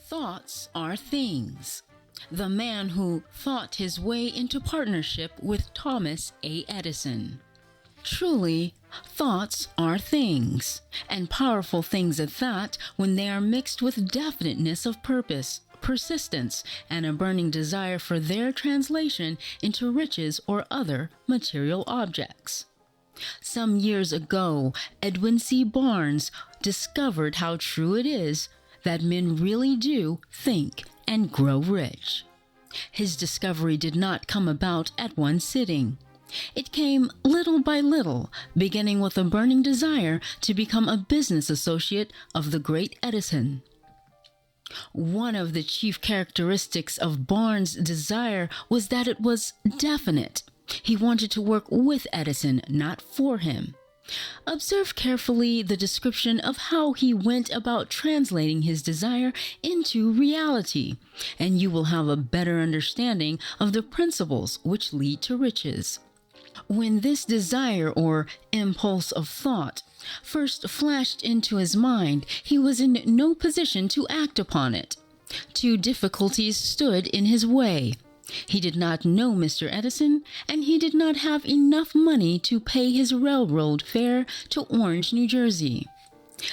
Thoughts are things. The man who thought his way into partnership with Thomas A. Edison. Truly, thoughts are things, and powerful things at that when they are mixed with definiteness of purpose, persistence, and a burning desire for their translation into riches or other material objects. Some years ago, Edwin C. Barnes discovered how true it is that men really do think and grow rich. His discovery did not come about at one sitting. It came little by little, beginning with a burning desire to become a business associate of the great Edison. One of the chief characteristics of Barnes' desire was that it was definite. He wanted to work with Edison, not for him. Observe carefully the description of how he went about translating his desire into reality, and you will have a better understanding of the principles which lead to riches. When this desire or impulse of thought first flashed into his mind, he was in no position to act upon it. Two difficulties stood in his way. He did not know Mr. Edison, and he did not have enough money to pay his railroad fare to Orange, New Jersey.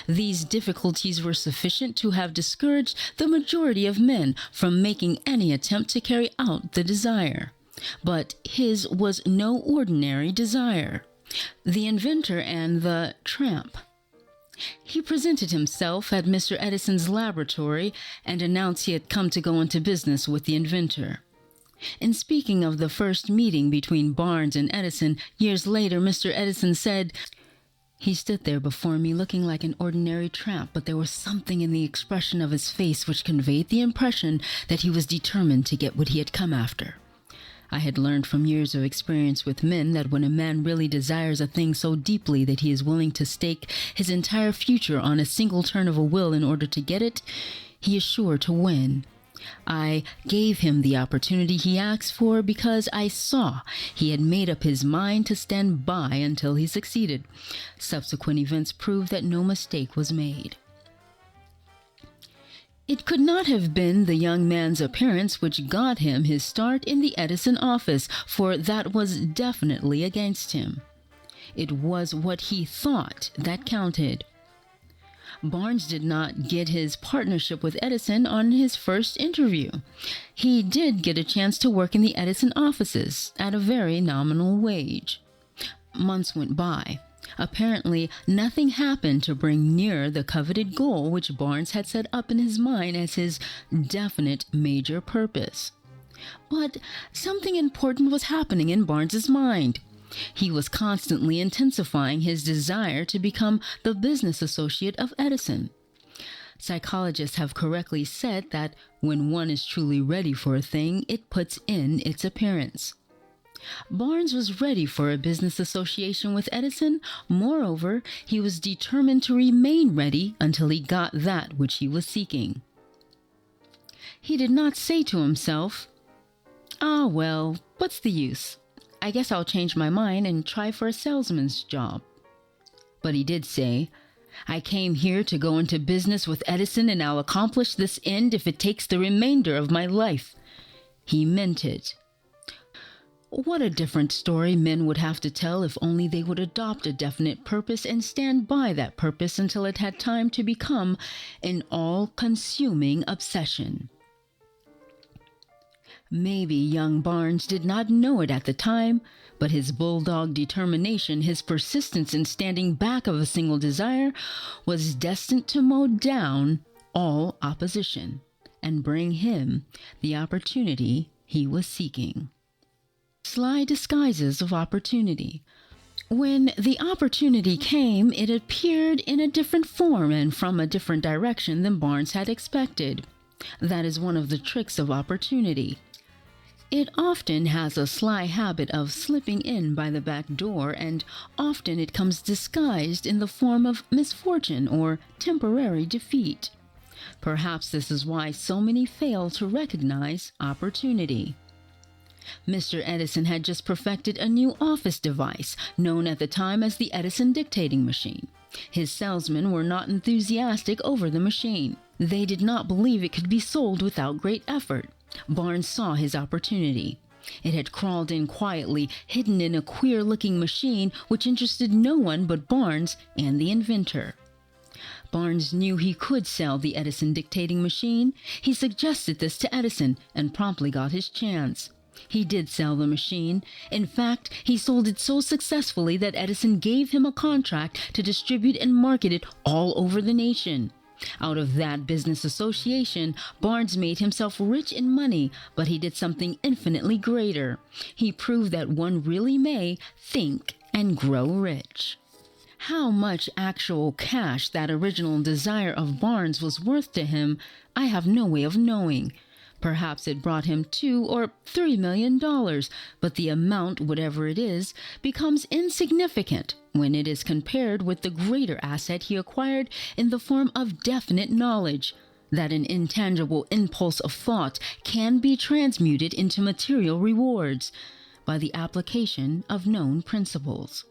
These difficulties were sufficient to have discouraged the majority of men from making any attempt to carry out the desire. But his was no ordinary desire. The inventor and the tramp. He presented himself at Mr. Edison's laboratory and announced he had come to go into business with the inventor. In speaking of the first meeting between Barnes and Edison years later, Mr. Edison said, "He stood there before me looking like an ordinary tramp, but there was something in the expression of his face which conveyed the impression that he was determined to get what he had come after." I had learned from years of experience with men that when a man really desires a thing so deeply that he is willing to stake his entire future on a single turn of a will in order to get it, he is sure to win. I gave him the opportunity he asked for because I saw he had made up his mind to stand by until he succeeded. Subsequent events proved that no mistake was made. It could not have been the young man's appearance which got him his start in the Edison office, for that was definitely against him. It was what he thought that counted. Barnes did not get his partnership with Edison on his first interview. He did get a chance to work in the Edison offices at a very nominal wage. Months went by. Apparently, nothing happened to bring nearer the coveted goal which Barnes had set up in his mind as his definite major purpose. But something important was happening in Barnes's mind. He was constantly intensifying his desire to become the business associate of Edison. Psychologists have correctly said that when one is truly ready for a thing, it puts in its appearance. Barnes was ready for a business association with Edison. Moreover, he was determined to remain ready until he got that which he was seeking. He did not say to himself, "Ah, well, what's the use? I guess I'll change my mind and try for a salesman's job." But he did say, "I came here to go into business with Edison, and I'll accomplish this end if it takes the remainder of my life." He meant it. What a different story men would have to tell if only they would adopt a definite purpose and stand by that purpose until it had time to become an all-consuming obsession. Maybe young Barnes did not know it at the time, but his bulldog determination, his persistence in standing back of a single desire, was destined to mow down all opposition and bring him the opportunity he was seeking. Sly disguises of opportunity. When the opportunity came, it appeared in a different form and from a different direction than Barnes had expected. That is one of the tricks of opportunity. It often has a sly habit of slipping in by the back door, and often it comes disguised in the form of misfortune or temporary defeat. Perhaps this is why so many fail to recognize opportunity. Mr. Edison had just perfected a new office device, known at the time as the Edison dictating machine. His salesmen were not enthusiastic over the machine. They did not believe it could be sold without great effort. Barnes saw his opportunity. It had crawled in quietly, hidden in a queer-looking machine which interested no one but Barnes and the inventor. Barnes knew he could sell the Edison dictating machine. He suggested this to Edison and promptly got his chance. He did sell the machine. In fact, he sold it so successfully that Edison gave him a contract to distribute and market it all over the nation. Out of that business association, Barnes made himself rich in money, but he did something infinitely greater. He proved that one really may think and grow rich. How much actual cash that original desire of Barnes was worth to him, I have no way of knowing. Perhaps it brought him $2 or $3 million, but the amount, whatever it is, becomes insignificant when it is compared with the greater asset he acquired in the form of definite knowledge that an intangible impulse of thought can be transmuted into material rewards by the application of known principles.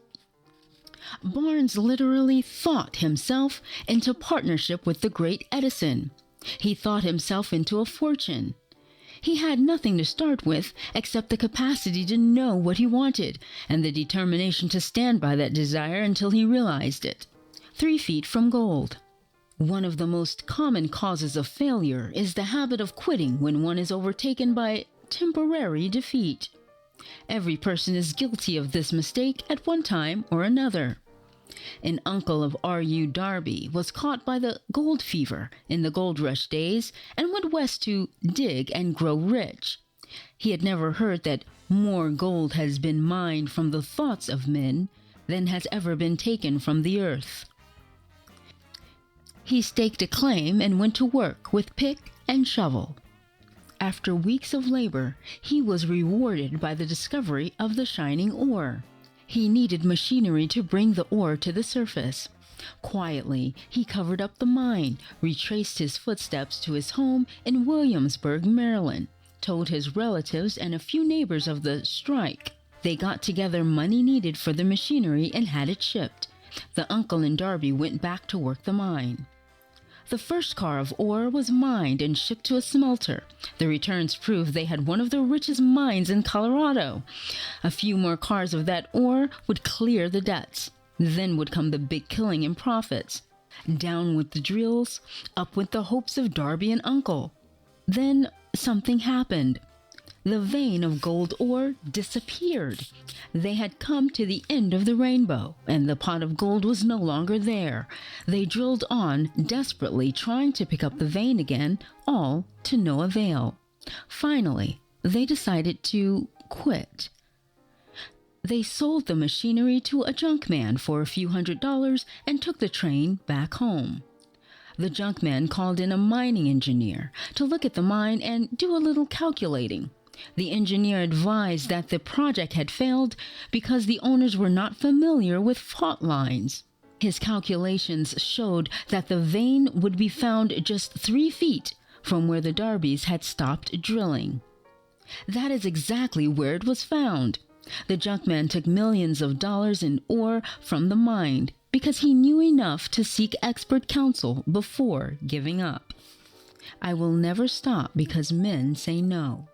Barnes literally thought himself into partnership with the great Edison. He thought himself into a fortune. He had nothing to start with except the capacity to know what he wanted and the determination to stand by that desire until he realized it. 3 feet from gold. One of the most common causes of failure is the habit of quitting when one is overtaken by temporary defeat. Every person is guilty of this mistake at one time or another. An uncle of R.U. Darby was caught by the gold fever in the gold rush days and went west to dig and grow rich. He had never heard that more gold has been mined from the thoughts of men than has ever been taken from the earth. He staked a claim and went to work with pick and shovel. After weeks of labor, he was rewarded by the discovery of the shining ore. He needed machinery to bring the ore to the surface. Quietly, he covered up the mine, retraced his footsteps to his home in Williamsburg, Maryland, told his relatives and a few neighbors of the strike. They got together money needed for the machinery and had it shipped. The uncle and Darby went back to work the mine. The first car of ore was mined and shipped to a smelter. The returns proved they had one of the richest mines in Colorado. A few more cars of that ore would clear the debts. Then would come the big killing and profits. Down with the drills, up with the hopes of Darby and Uncle. Then something happened. The vein of gold ore disappeared. They had come to the end of the rainbow, and the pot of gold was no longer there. They drilled on, desperately trying to pick up the vein again, all to no avail. Finally, they decided to quit. They sold the machinery to a junk man for a few $100s and took the train back home. The junk man called in a mining engineer to look at the mine and do a little calculating. The engineer advised that the project had failed because the owners were not familiar with fault lines. His calculations showed that the vein would be found just 3 feet from where the Darbys had stopped drilling. That is exactly where it was found. The junkman took millions of dollars in ore from the mine because he knew enough to seek expert counsel before giving up. I will never stop because men say no.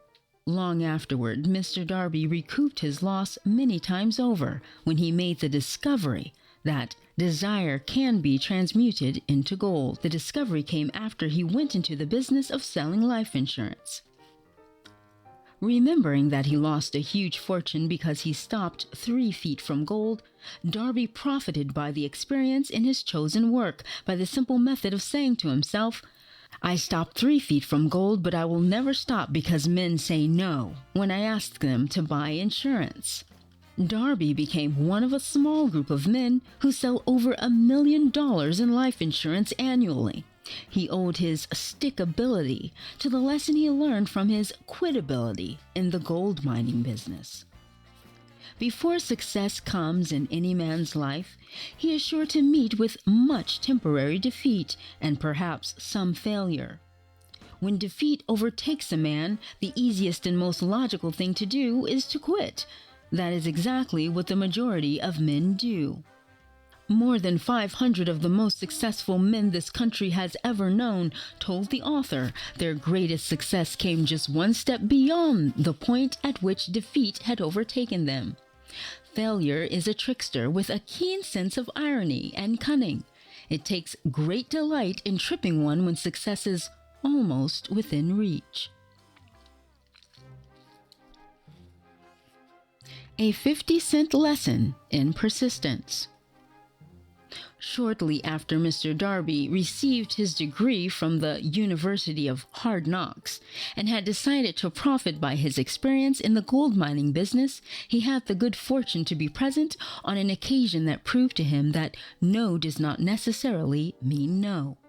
Long afterward, Mr. Darby recouped his loss many times over when he made the discovery that desire can be transmuted into gold. The discovery came after he went into the business of selling life insurance. Remembering that he lost a huge fortune because he stopped 3 feet from gold, Darby profited by the experience in his chosen work by the simple method of saying to himself, I stopped 3 feet from gold, but I will never stop because men say no when I ask them to buy insurance. Darby became one of a small group of men who sell over $1 million in life insurance annually. He owed his stickability to the lesson he learned from his quitability in the gold mining business. Before success comes in any man's life, he is sure to meet with much temporary defeat and perhaps some failure. When defeat overtakes a man, the easiest and most logical thing to do is to quit. That is exactly what the majority of men do. More than 500 of the most successful men this country has ever known told the author their greatest success came just one step beyond the point at which defeat had overtaken them. Failure is a trickster with a keen sense of irony and cunning. It takes great delight in tripping one when success is almost within reach. A 50-cent lesson in persistence. Shortly after Mr. Darby received his degree from the University of Hard Knocks and had decided to profit by his experience in the gold mining business, he had the good fortune to be present on an occasion that proved to him that no does not necessarily mean no.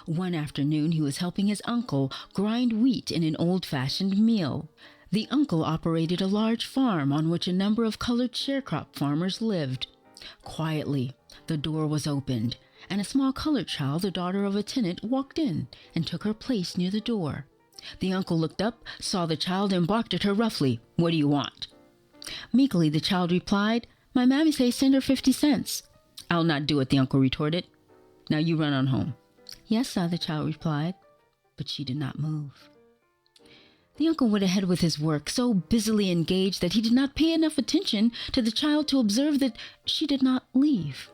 One afternoon he was helping his uncle grind wheat in an old-fashioned mill. The uncle operated a large farm on which a number of colored sharecrop farmers lived. Quietly, the door was opened, and a small colored child, the daughter of a tenant, walked in and took her place near the door. The uncle looked up, saw the child, and barked at her roughly. "What do you want?" Meekly the child replied, "My mammy say send her 50 cents. "I'll not do it," the uncle retorted. "Now you run on home." "Yes, sir," the child replied, but she did not move. The uncle went ahead with his work, so busily engaged that he did not pay enough attention to the child to observe that she did not leave.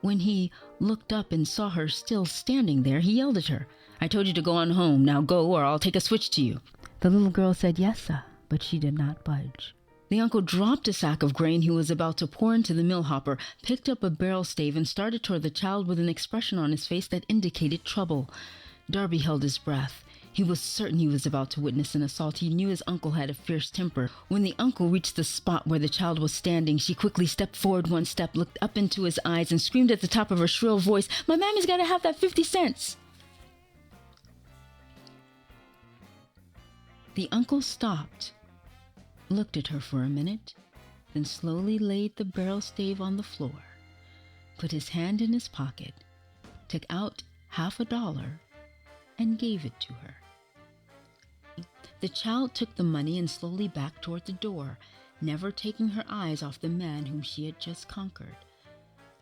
When he looked up and saw her still standing there, he yelled at her, "I told you to go on home. Now go, or I'll take a switch to you." The little girl said, "Yes, sir," but she did not budge. The uncle dropped a sack of grain he was about to pour into the mill hopper, picked up a barrel stave, and started toward the child with an expression on his face that indicated trouble. Darby held his breath. He was certain he was about to witness an assault. He knew his uncle had a fierce temper. When the uncle reached the spot where the child was standing, she quickly stepped forward one step, looked up into his eyes, and screamed at the top of her shrill voice, "My mammy's got to have that 50 cents. The uncle stopped, looked at her for a minute, then slowly laid the barrel stave on the floor, put his hand in his pocket, took out $50 and gave it to her. The child took the money and slowly backed toward the door, never taking her eyes off the man whom she had just conquered.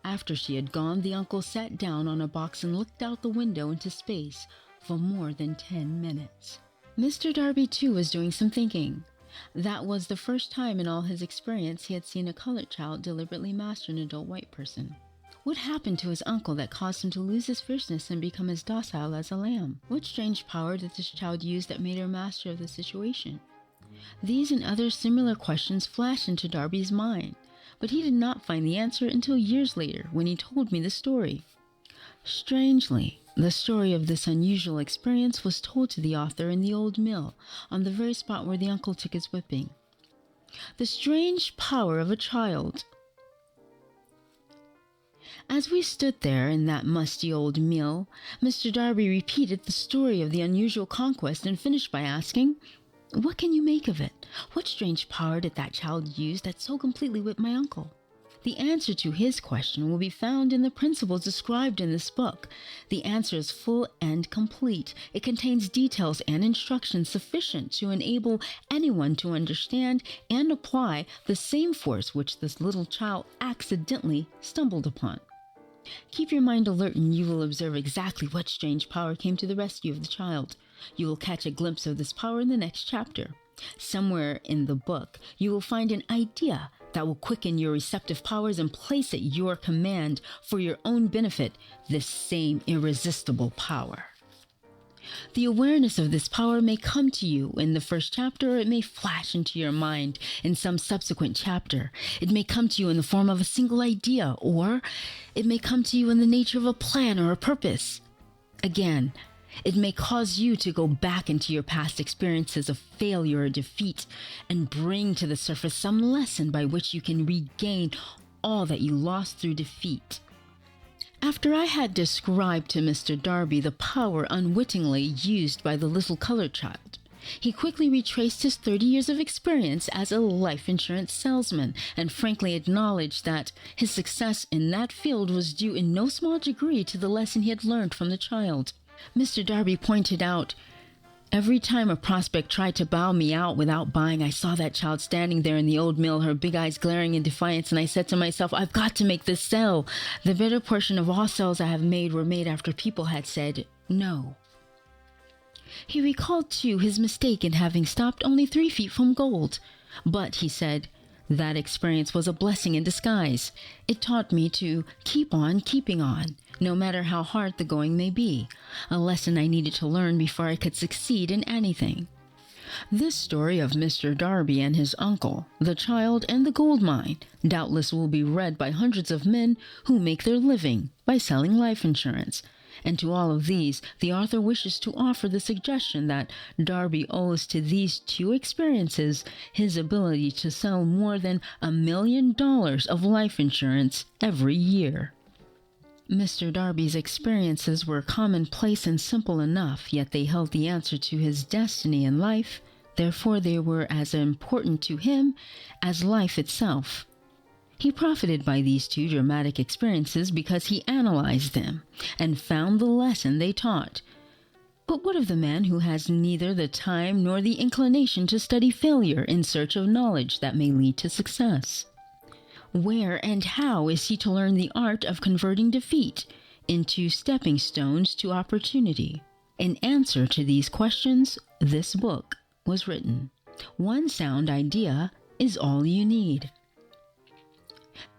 After she had gone, the uncle sat down on a box and looked out the window into space for more than 10 minutes. Mr. Darby, too, was doing some thinking. That was the first time in all his experience he had seen a colored child deliberately master an adult white person. What happened to his uncle that caused him to lose his fierceness and become as docile as a lamb? What strange power did this child use that made her master of the situation? These and other similar questions flashed into Darby's mind, but he did not find the answer until years later when he told me the story. Strangely, the story of this unusual experience was told to the author in the old mill, on the very spot where the uncle took his whipping. The strange power of a child. As we stood there in that musty old mill, Mr. Darby repeated the story of the unusual conquest and finished by asking, "What can you make of it? What strange power did that child use that so completely whipped my uncle?" The answer to his question will be found in the principles described in this book. The answer is full and complete. It contains details and instructions sufficient to enable anyone to understand and apply the same force which this little child accidentally stumbled upon. Keep your mind alert and you will observe exactly what strange power came to the rescue of the child. You will catch a glimpse of this power in the next chapter. Somewhere in the book, you will find an idea that will quicken your receptive powers and place at your command for your own benefit this same irresistible power. The awareness of this power may come to you in the first chapter, or it may flash into your mind in some subsequent chapter. It may come to you in the form of a single idea, or it may come to you in the nature of a plan or a purpose. Again, it may cause you to go back into your past experiences of failure or defeat and bring to the surface some lesson by which you can regain all that you lost through defeat. After I had described to Mr. Darby the power unwittingly used by the little colored child, he quickly retraced his 30 years of experience as a life insurance salesman and frankly acknowledged that his success in that field was due in no small degree to the lesson he had learned from the child. Mr. Darby pointed out, Every time a prospect tried to bow me out without buying, I saw that child standing there in the old mill, her big eyes glaring in defiance, and I said to myself, I've got to make this sell. The better portion of all sales I have made were made after people had said no. He recalled, too, his mistake in having stopped only 3 feet from gold. But, he said, that experience was a blessing in disguise. It taught me to keep on keeping on, no matter how hard the going may be, a lesson I needed to learn before I could succeed in anything. This story of Mr. Darby and his uncle, the child and the gold mine, doubtless will be read by hundreds of men who make their living by selling life insurance. And to all of these, the author wishes to offer the suggestion that Darby owes to these 2 experiences his ability to sell more than $1 million of life insurance every year. Mr. Darby's experiences were commonplace and simple enough, yet they held the answer to his destiny in life. Therefore, they were as important to him as life itself. He profited by these 2 dramatic experiences because he analyzed them and found the lesson they taught. But what of the man who has neither the time nor the inclination to study failure in search of knowledge that may lead to success? Where and how is he to learn the art of converting defeat into stepping stones to opportunity? In answer to these questions, this book was written. One sound idea is all you need.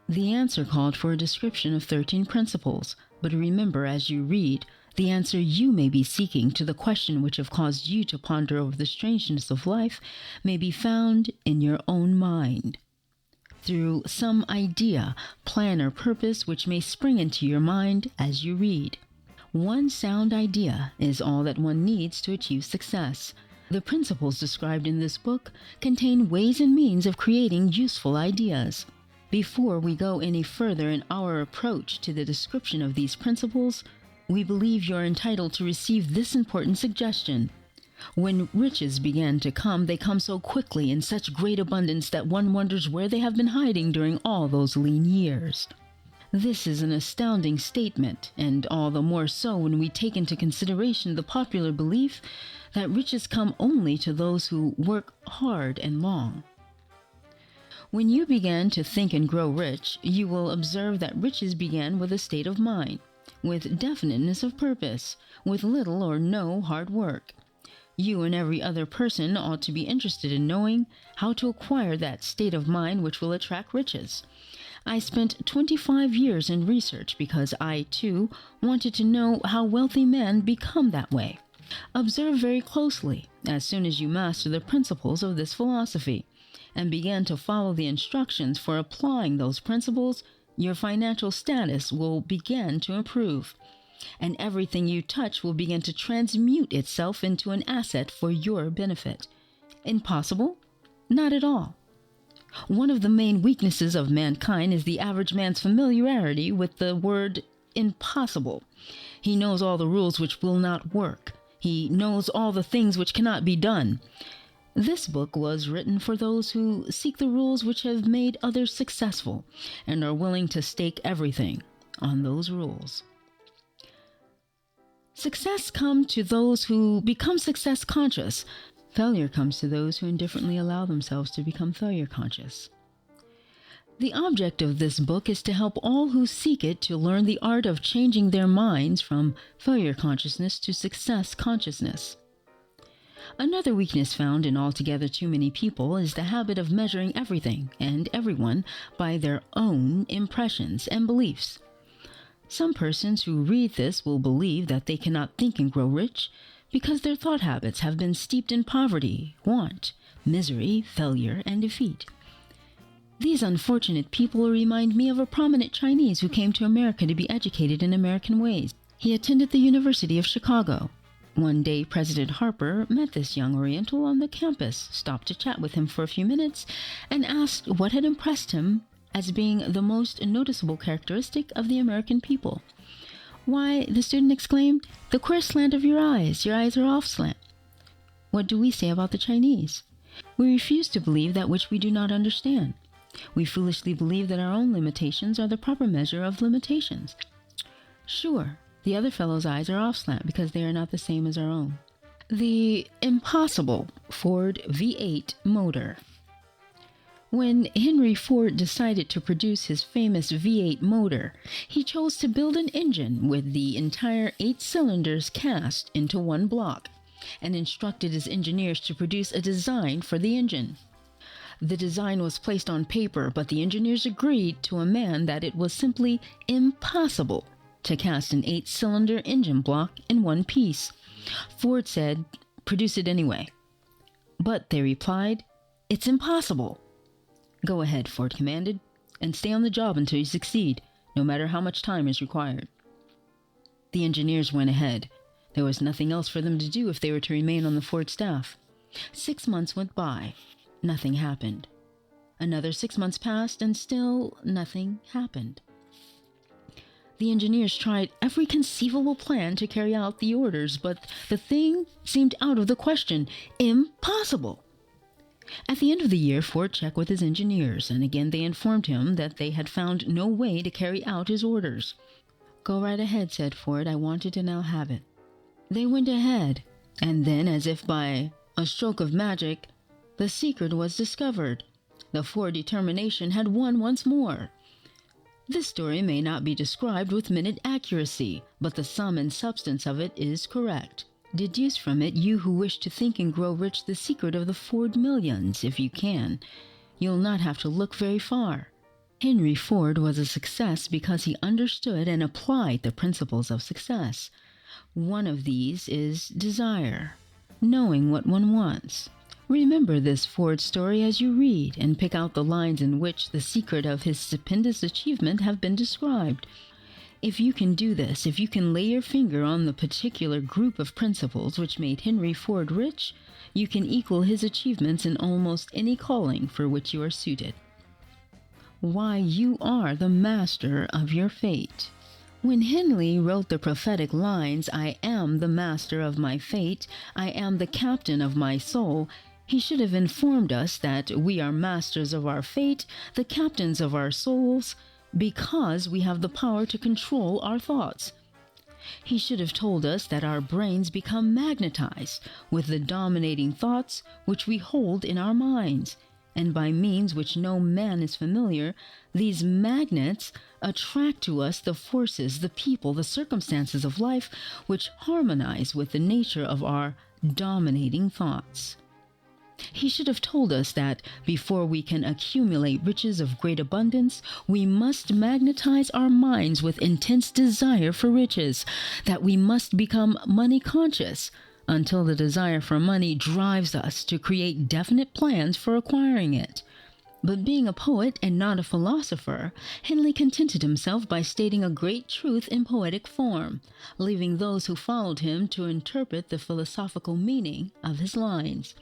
The answer called for a description of 13 principles, but remember as you read, the answer you may be seeking to the question which have caused you to ponder over the strangeness of life may be found in your own mind, through some idea, plan, or purpose which may spring into your mind as you read. One sound idea is all that one needs to achieve success. The principles described in this book contain ways and means of creating useful ideas. Before we go any further in our approach to the description of these principles, we believe you're entitled to receive this important suggestion. When riches begin to come, they come so quickly in such great abundance that one wonders where they have been hiding during all those lean years. This is an astounding statement, and all the more so when we take into consideration the popular belief that riches come only to those who work hard and long. When you begin to think and grow rich, you will observe that riches began with a state of mind, with definiteness of purpose, with little or no hard work. You and every other person ought to be interested in knowing how to acquire that state of mind which will attract riches. I spent 25 years in research because I, too, wanted to know how wealthy men become that way. Observe very closely as soon as you master the principles of this philosophy, and begin to follow the instructions for applying those principles, your financial status will begin to improve, and everything you touch will begin to transmute itself into an asset for your benefit. Impossible? Not at all. One of the main weaknesses of mankind is the average man's familiarity with the word impossible. He knows all the rules which will not work. He knows all the things which cannot be done. This book was written for those who seek the rules which have made others successful and are willing to stake everything on those rules. Success comes to those who become success conscious. Failure comes to those who indifferently allow themselves to become failure conscious. The object of this book is to help all who seek it to learn the art of changing their minds from failure consciousness to success consciousness. Another weakness found in altogether too many people is the habit of measuring everything and everyone by their own impressions and beliefs. Some persons who read this will believe that they cannot think and grow rich because their thought habits have been steeped in poverty, want, misery, failure, and defeat. These unfortunate people remind me of a prominent Chinese who came to America to be educated in American ways. He attended the University of Chicago. One day, President Harper met this young Oriental on the campus, stopped to chat with him for a few minutes, and asked what had impressed him as being the most noticeable characteristic of the American people. "Why," the student exclaimed, "the queer slant of your eyes. Your eyes are off slant." What do we say about the Chinese? We refuse to believe that which we do not understand. We foolishly believe that our own limitations are the proper measure of limitations. Sure, the other fellow's eyes are off slant because they are not the same as our own. The impossible Ford V8 motor. When Henry Ford decided to produce his famous V8 motor, he chose to build an engine with the entire 8 cylinders cast into one block, and instructed his engineers to produce a design for the engine. The design was placed on paper, but the engineers agreed to a man that it was simply impossible to cast an 8-cylinder engine block in one piece. Ford said, "Produce it anyway." But they replied, "It's impossible." "Go ahead," Ford commanded, "and stay on the job until you succeed, no matter how much time is required." The engineers went ahead. There was nothing else for them to do if they were to remain on the Ford staff. 6 months went by. Nothing happened. Another 6 months passed, and still nothing happened. The engineers tried every conceivable plan to carry out the orders, but the thing seemed out of the question. Impossible! At the end of the year, Ford checked with his engineers, and again they informed him that they had found no way to carry out his orders. "Go right ahead," said Ford. "I want you to now have it." They went ahead, and then, as if by a stroke of magic, the secret was discovered. The Ford determination had won once more. This story may not be described with minute accuracy, but the sum and substance of it is correct. Deduce from it, you who wish to think and grow rich, the secret of the Ford millions, if you can. You'll not have to look very far. Henry Ford was a success because he understood and applied the principles of success. One of these is desire, knowing what one wants. Remember this Ford story as you read, and pick out the lines in which the secret of his stupendous achievement have been described. If you can do this, if you can lay your finger on the particular group of principles which made Henry Ford rich, you can equal his achievements in almost any calling for which you are suited. Why you are the master of your fate. When Henley wrote the prophetic lines, "I am the master of my fate, I am the captain of my soul," he should have informed us that we are masters of our fate, the captains of our souls, because we have the power to control our thoughts. He should have told us that our brains become magnetized with the dominating thoughts which we hold in our minds, and by means which no man is familiar, these magnets attract to us the forces, the people, the circumstances of life which harmonize with the nature of our dominating thoughts. He should have told us that before we can accumulate riches of great abundance, we must magnetize our minds with intense desire for riches, that we must become money conscious until the desire for money drives us to create definite plans for acquiring it. But being a poet and not a philosopher, Henley contented himself by stating a great truth in poetic form, leaving those who followed him to interpret the philosophical meaning of his lines.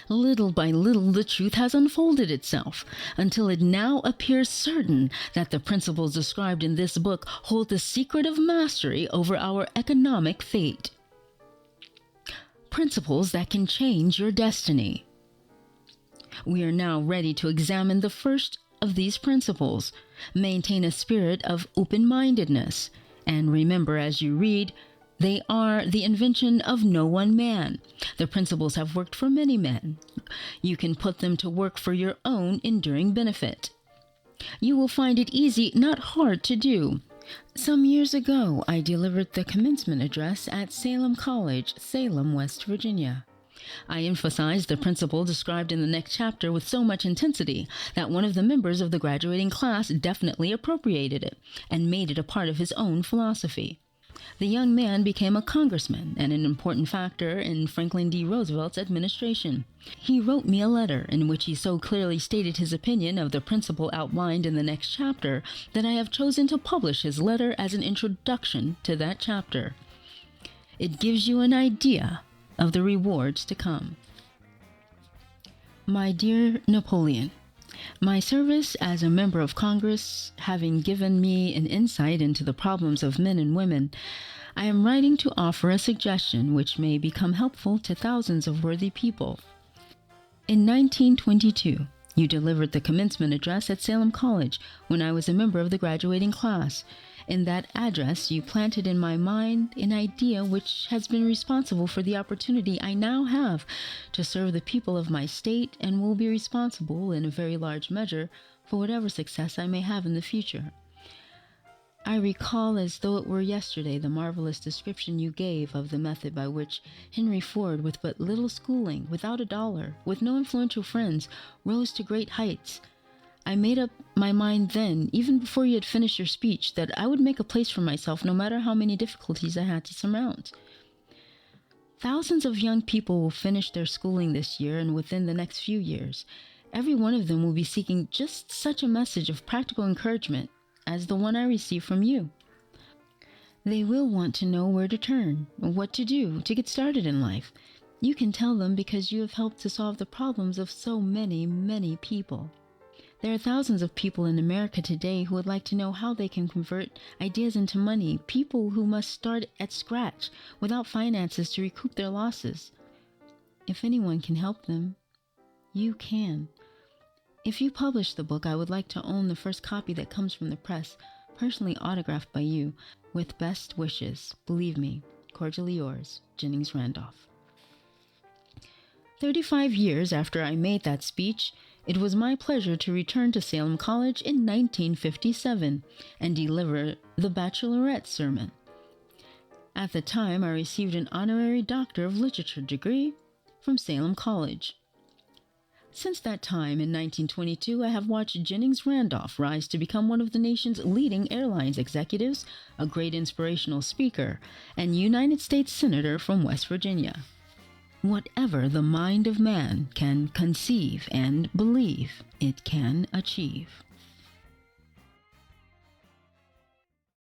Little by little the truth has unfolded itself, until it now appears certain that the principles described in this book hold the secret of mastery over our economic fate. Principles that can change your destiny. We are now ready to examine the first of these principles. Maintain a spirit of open-mindedness, and remember as you read, they are the invention of no one man. The principles have worked for many men. You can put them to work for your own enduring benefit. You will find it easy, not hard to do. Some years ago, I delivered the commencement address at Salem College, Salem, West Virginia. I emphasized the principle described in the next chapter with so much intensity that one of the members of the graduating class definitely appropriated it and made it a part of his own philosophy. The young man became a congressman and an important factor in Franklin D. Roosevelt's administration. He wrote me a letter in which he so clearly stated his opinion of the principle outlined in the next chapter that I have chosen to publish his letter as an introduction to that chapter. It gives you an idea of the rewards to come. My dear Napoleon, my service as a member of Congress having given me an insight into the problems of men and women, I am writing to offer a suggestion which may become helpful to thousands of worthy people. In 1922, you delivered the commencement address at Salem College when I was a member of the graduating class. In that address, you planted in my mind an idea which has been responsible for the opportunity I now have to serve the people of my state and will be responsible, in a very large measure, for whatever success I may have in the future. I recall as though it were yesterday the marvelous description you gave of the method by which Henry Ford, with but little schooling, without a dollar, with no influential friends, rose to great heights. I made up my mind then, even before you had finished your speech, that I would make a place for myself no matter how many difficulties I had to surmount. Thousands of young people will finish their schooling this year and within the next few years. Every one of them will be seeking just such a message of practical encouragement as the one I received from you. They will want to know where to turn, what to do to get started in life. You can tell them because you have helped to solve the problems of so many, many people. There are thousands of people in America today who would like to know how they can convert ideas into money, people who must start at scratch without finances to recoup their losses. If anyone can help them, you can. If you publish the book, I would like to own the first copy that comes from the press, personally autographed by you, with best wishes. Believe me, cordially yours, Jennings Randolph. 35 years after I made that speech, it was my pleasure to return to Salem College in 1957 and deliver the baccalaureate sermon. At the time, I received an honorary Doctor of Literature degree from Salem College. Since that time, in 1922, I have watched Jennings Randolph rise to become one of the nation's leading airlines executives, a great inspirational speaker, and United States Senator from West Virginia. Whatever the mind of man can conceive and believe, it can achieve.